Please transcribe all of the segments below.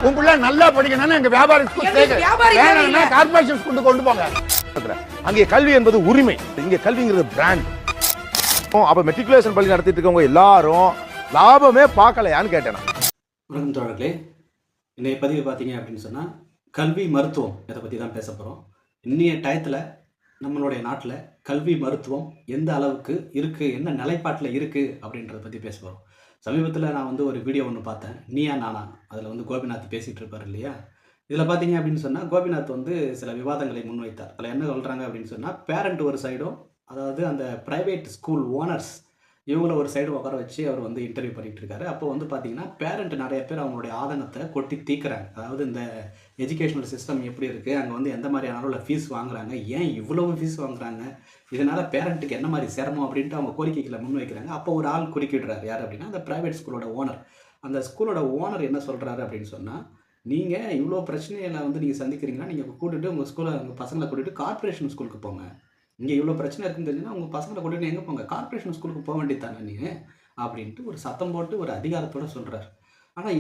உங்க நல்லா படிக்கணும்னா எங்க வியாபாரி ஸ்கூல் சேருங்க, கார்ப்பரேஷன் ஸ்கூலுக்கு கொண்டு போங்க. அங்கே கல்வி என்பது உரிமை, இங்க கல்விங்கிறது பிராண்ட். அப்ப மெட்ரிகுலேஷன் பள்ளி நடத்திட்டு இருக்கவங்க எல்லாரும் லாபமே பார்க்கலையான்னு கேட்டேன். வணக்கம் தோழர்களே, இன்னைய பதிவு பார்த்தீங்க அப்படின்னு சொன்னால் கல்வி மருத்துவம் இதை பற்றி தான் பேச போகிறோம். இன்னைய டயத்தில் நம்மளுடைய நாட்டில் கல்வி மருத்துவம் எந்த அளவுக்கு இருக்குது, என்ன நிலைப்பாட்டில் இருக்குது அப்படின்றத பற்றி பேச போகிறோம். சமீபத்தில் நான் ஒரு வீடியோ ஒன்று பார்த்தேன், நீயா நானா. அதில் கோபிநாத் பேசிகிட்டு இருப்பார் இல்லையா. இதில் பார்த்தீங்க அப்படின்னு சொன்னால் கோபிநாத் சில விவாதங்களை முன்வைத்தார். அதில் என்ன சொல்கிறாங்க அப்படின்னு சொன்னால், பேரண்ட் ஒரு சைடும், அதாவது அந்த ப்ரைவேட் ஸ்கூல் ஓனர்ஸ் இவங்கள ஒரு சைடு உட்கார வச்சு அவர் இன்டர்வியூ பண்ணிகிட்டு இருக்காரு. அப்போ பார்த்தீங்கன்னா பேரண்ட் நிறைய பேர் அவங்களுடைய ஆதங்கத்தை கொட்டி தீக்குறாங்க. அதாவது இந்த எஜுகேஷனல் சிஸ்டம் எப்படி இருக்குது, அங்கே எந்த மாதிரியான அளவில் ஃபீஸ் வாங்குறாங்க, ஏன் இவ்வளவு ஃபீஸ் வாங்குறாங்க, இதனால் பேரண்ட்டுக்கு என்ன மாதிரி சிரமம் அப்படின்ட்டு அவங்க கோரிக்கைகளை முன்வைக்கிறாங்க. அப்போ ஒரு ஆள் குறுக்கிடுறாரு. யார் அப்படின்னா அந்த ப்ரைவேட் ஸ்கூலோட ஓனர். அந்த ஸ்கூலோட ஓனர் என்ன சொல்கிறாரு அப்படின்னு சொன்னால், நீங்கள் இவ்வளோ பிரச்சனைகளை நீங்கள் சந்திக்கிறீங்கன்னா நீங்கள் கூட்டிகிட்டு உங்கள் ஸ்கூலை உங்கள் பசங்களை கூட்டிகிட்டு கார்ப்பரேஷன் ஸ்கூலுக்கு போங்க. இங்கே இவ்வளோ பிரச்சனை இருக்குன்னு தெரிஞ்சுன்னா உங்கள் பசங்களை கூட்டிட்டு எங்கே போங்க, கார்ப்பரேஷன் ஸ்கூலுக்கு போக வேண்டியது தானே நீங்கள் அப்படின்ட்டு ஒரு சத்தம் போட்டு ஒரு அதிகாரத்தோட சொல்கிறார். ஆனால்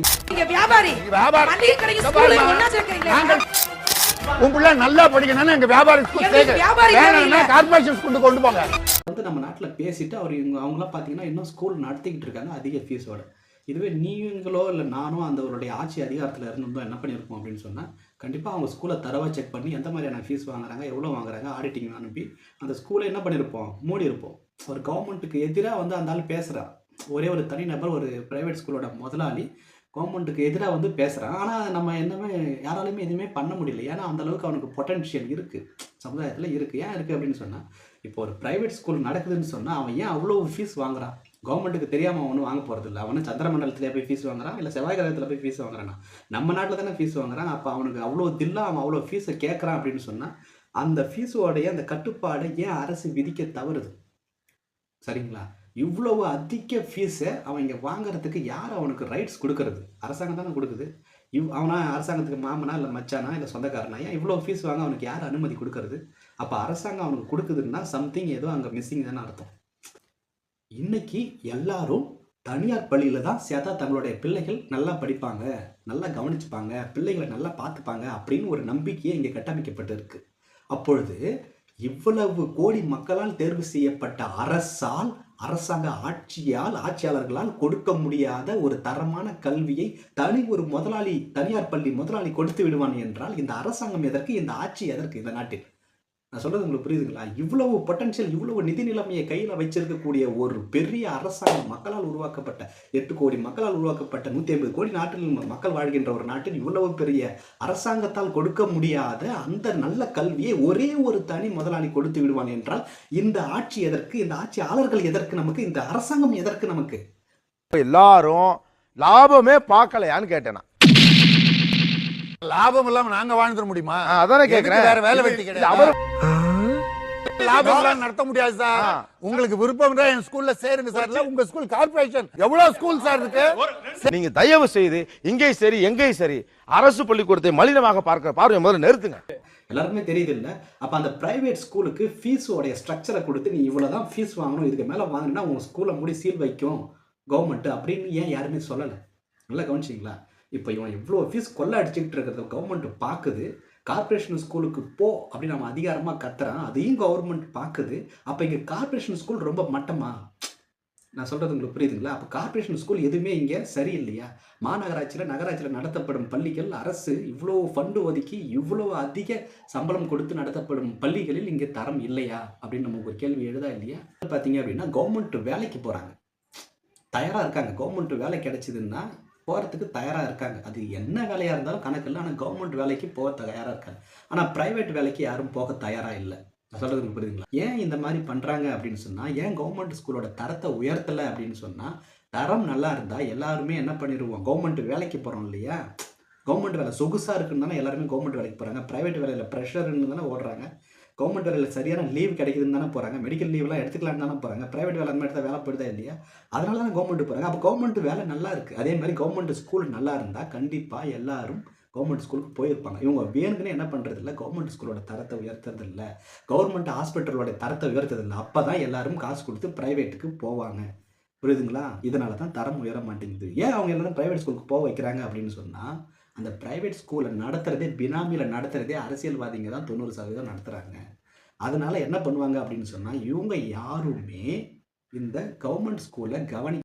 உங்க நல்லா படிக்கணும்னா எங்க வியாபாரி ஸ்கூல் சேருங்க, கார்ப்பரேஷன் ஸ்கூலுக்கு கொண்டு போங்க. நம்ம நாட்டில் பேசிட்டு அவங்களாம் பார்த்தீங்கன்னா இன்னும் ஸ்கூல் நடத்திக்கிட்டு இருக்காங்க அதிக ஃபீஸோட. இதுவே நீங்களோ இல்லை நானோ அவருடைய ஆட்சி அதிகாரத்தில் இருந்திருந்தோம் என்ன பண்ணியிருப்போம் அப்படின்னு சொன்னால், கண்டிப்பாக அவங்க ஸ்கூலை தரவாக செக் பண்ணி எந்த மாதிரியான ஃபீஸ் வாங்குறாங்க, எவ்வளோ வாங்குறாங்க, ஆடிட்டிங் அனுப்பி அந்த ஸ்கூலை என்ன பண்ணியிருப்போம், மூடி இருப்போம். ஒரு கவர்மெண்ட்டுக்கு எதிராக அந்த ஆள் பேசுகிறான். ஒரே ஒரு தனிநபர், ஒரு ப்ரைவேட் ஸ்கூலோட முதலாளி கவர்மெண்ட்டுக்கு எதிராக பேசுகிறான். ஆனால் நம்ம யாராலையுமே எதுவுமே பண்ண முடியல. ஏன்னா அந்தளவுக்கு அவனுக்கு பொட்டன்ஷியல் இருக்குது, சமுதாயத்தில் இருக்குது. ஏன் இருக்குது அப்படின்னு சொன்னால், இப்போ ஒரு ப்ரைவேட் ஸ்கூல் நடக்குதுன்னு சொன்னால் அவன் ஏன் அவ்வளோ ஃபீஸ் வாங்குறான்? கவர்மெண்ட்டுக்கு தெரியாமல் அவனும் வாங்க போகிறது இல்லை. அவனு சந்திரமண்டலத்தில் போய் ஃபீஸ் வாங்குறான், இல்லை செவ்வாய் கிரகத்தில் போய் ஃபீஸ் வாங்குறான்னா நம்ம நாட்டில் தானே ஃபீஸ் வாங்குறான். அப்போ அவனுக்கு அவ்வளோ தில்லா அவன் அவ்வளோ ஃபீஸை கேட்குறான் அப்படின்னு சொன்னால், அந்த ஃபீஸோடைய அந்த கட்டுப்பாடை ஏன் அரசு விதிக்க தவறுது? சரிங்களா? இவ்வளவு அதிக ஃபீஸை அவன் இங்கே வாங்குறதுக்கு யார் அவனுக்கு ரைட்ஸ் கொடுக்கறது? அரசாங்கம் தானே கொடுக்குது. அவனா அரசாங்கத்துக்கு மாமனா இல்லை மச்சானா இல்லை சொந்தக்காரனா? ஏன் இவ்வளோ ஃபீஸ் வாங்க அவனுக்கு யார் அனுமதி கொடுக்கறது? அப்போ அரசாங்கம் அவனுக்கு கொடுக்குதுன்னா சம்திங் ஏதோ அங்கே மிஸ்ஸிங் தானே அர்த்தம். இன்னைக்கு எல்லாரும் தனியார் பள்ளியில் தான் சேர்த்தா தங்களுடைய பிள்ளைகள் நல்லா படிப்பாங்க, நல்லா கவனிச்சுப்பாங்க, பிள்ளைகளை நல்லா பார்த்துப்பாங்க அப்படின்னு ஒரு நம்பிக்கையை இங்கே கட்டமைக்கப்பட்டு இருக்கு. அப்பொழுது இவ்வளவு கோடி மக்களால் தேர்வு செய்யப்பட்ட அரசால், அரசாங்க ஆட்சியாளர்களால் கொடுக்க முடியாத ஒரு தரமான கல்வியை ஒரு முதலாளி, தனியார் பள்ளி முதலாளி கொடுத்து விடுவான் என்றால் இந்த அரசாங்கம் எதற்கு, இந்த ஆட்சி எதற்கு இந்த நாட்டில்? நான் சொல்றது உங்களுக்கு புரியுதுங்களா? இவ்வளவு பொட்டன்ஷியல், இவ்வளவு நிதி நிலைமையை கையில் வச்சிருக்கக்கூடிய ஒரு பெரிய அரசாங்கம், மக்களால் உருவாக்கப்பட்ட 8 கோடி மக்களால் உருவாக்கப்பட்ட 150 கோடி நாட்டில் மக்கள் வாழ்கின்ற ஒரு நாட்டில் இவ்வளவு பெரிய அரசாங்கத்தால் கொடுக்க முடியாத அந்த நல்ல கல்வியை ஒரே ஒரு தனி முதலாளி கொடுத்து விடுவான் என்றால் இந்த ஆட்சி எதற்கு, இந்த ஆட்சியாளர்கள் எதற்கு நமக்கு, இந்த அரசாங்கம் எதற்கு நமக்கு? எல்லாரும் லாபமே பார்க்கலையான்னு கேட்டேன். லாபம் இல்லாம நாங்க வாழ்ந்துட முடியுமா? அதானே கேக்குறேன். வேற வேலை வெட்டி கிடையாது, லாபம் எல்லாம் நடத்த முடியாது சார். உங்களுக்கு விருப்பம் என் ஸ்கூல்ல சேருங்க சார். உங்க ஸ்கூல் கார்ப்பரேஷன் எவ்வளவு ஸ்கூல் சார் இருக்கு? நீங்க தயவு செய்து இங்கே சரி எங்கேயும் சரி அரசு பள்ளிக்கூடத்தை மலினமாக பார்வை முதல்ல நிறுத்துங்க. எல்லாருமே தெரியுது இல்லை? அப்போ அந்த பிரைவேட் ஸ்கூலுக்கு ஃபீஸோடைய ஸ்ட்ரக்சரை கொடுத்து நீ இவ்வளோதான் ஃபீஸ் வாங்கணும், இதுக்கு மேலே வாங்கினா உங்கள் ஸ்கூலை மூடி சீல் வைக்கும் கவர்மெண்ட்டு அப்படின்னு ஏன் யாருமே சொல்லலை? நல்லா கவனிச்சிங்களா? இப்போ இவன் இவ்வளோ ஃபீஸ் கொள்ளை அடிச்சுக்கிட்டு இருக்கிறத கவர்மெண்ட் பார்க்குது. கார்ப்பரேஷன் ஸ்கூலுக்கு போ அப்படின்னு நம்ம அதிகாரமாக கத்துறான், அதையும் கவர்மெண்ட் பார்க்குது. அப்போ இங்கே கார்ப்பரேஷன் ஸ்கூல் ரொம்ப மட்டமா? நான் சொல்கிறது உங்களுக்கு புரியுதுங்களா? அப்போ கார்ப்பரேஷன் ஸ்கூல் எதுவுமே இங்கே சரியில்லையா? மாநகராட்சியில், நகராட்சியில் நடத்தப்படும் பள்ளிகள், அரசு இவ்வளோ ஃபண்டு ஒதுக்கி இவ்வளோ அதிக சம்பளம் கொடுத்து நடத்தப்படும் பள்ளிகளில் இங்கே தரம் இல்லையா அப்படின்னு நமக்கு ஒரு கேள்வி எழுதா இல்லையா? பார்த்தீங்க அப்படின்னா கவர்மெண்ட் வேலைக்கு போகிறாங்க, தயாராக இருக்காங்க. கவர்மெண்ட் வேலை கிடைச்சிதுன்னா போகிறதுக்கு தயாராக இருக்காங்க. அது என்ன வேலையாக இருந்தாலும் கணக்கு இல்லை. ஆனால் கவர்மெண்ட் வேலைக்கு போக தயாராக இருக்காங்க. ஆனால் ப்ரைவேட் வேலைக்கு யாரும் போக தயாராக இல்லை. நான் சொல்கிறது புரியுதுங்களா? ஏன் இந்த மாதிரி பண்ணுறாங்க அப்படின்னு சொன்னால், ஏன் கவர்மெண்ட் ஸ்கூலோட தரத்தை உயர்த்தலை அப்படின்னு சொன்னால், தரம் நல்லா இருந்தால் எல்லாருமே என்ன பண்ணிடுவோம், கவர்மெண்ட் வேலைக்கு போகிறோம் இல்லையா? கவர்மெண்ட் வேலை சொகுசாக இருக்குன்னு தானே எல்லாருமே கவர்மெண்ட் வேலைக்கு போகிறாங்க. ப்ரைவேட் வேலையில் ப்ரெஷர்னு தானே ஓடுறாங்க. கவர்மெண்ட் வேலையில் சரியான லீவ் கிடைக்குதுன்னு தானே போகிறாங்க. மெடிக்கல் லீவ்லாம் எடுத்துக்கலான்னு தானே போகிறாங்க. ப்ரைவேட் வேலை அந்த மாதிரி தான் வேலை போயிடுதா இல்லையா? அதனால தான் கவர்மெண்ட் போகிறாங்க. அப்போ கவர்மெண்ட் வேலை நல்லா இருக்குது. அதே மாதிரி கவர்மெண்ட் ஸ்கூல் நல்லா இருந்தால் கண்டிப்பாக எல்லாரும் கவர்மெண்ட் ஸ்கூலுக்கு போயிருப்பாங்க. இவங்க வேணுங்கன்னு என்ன பண்ணுறது இல்லை, கவர்மெண்ட் ஸ்கூலோட தரத்தை உயர்த்துறது இல்லை, கவர்மெண்ட் ஹாஸ்பிட்டலோட தரத்தை உயர்த்துறது இல்லை. அப்போ தான் எல்லாரும் காசு கொடுத்து ப்ரைவேட்டுக்கு போவாங்க. புரியுதுங்களா? இதனால தான் தரம் உயர மாட்டேங்குது. ஏன் அவங்க எல்லாரும் ப்ரைவேட் ஸ்கூலுக்கு போக வைக்கிறாங்க அப்படின்னு சொன்னால், அந்த பிரைவேட் ஸ்கூலை நடத்துறதே பினாமியில் நடத்துறதே அரசியல்வாதிங்க தான் 90% நடத்துகிறாங்க. அதனால என்ன பண்ணுவாங்க அப்படின்னு சொன்னால், இவங்க யாருமே இந்த கவர்மெண்ட் ஸ்கூலை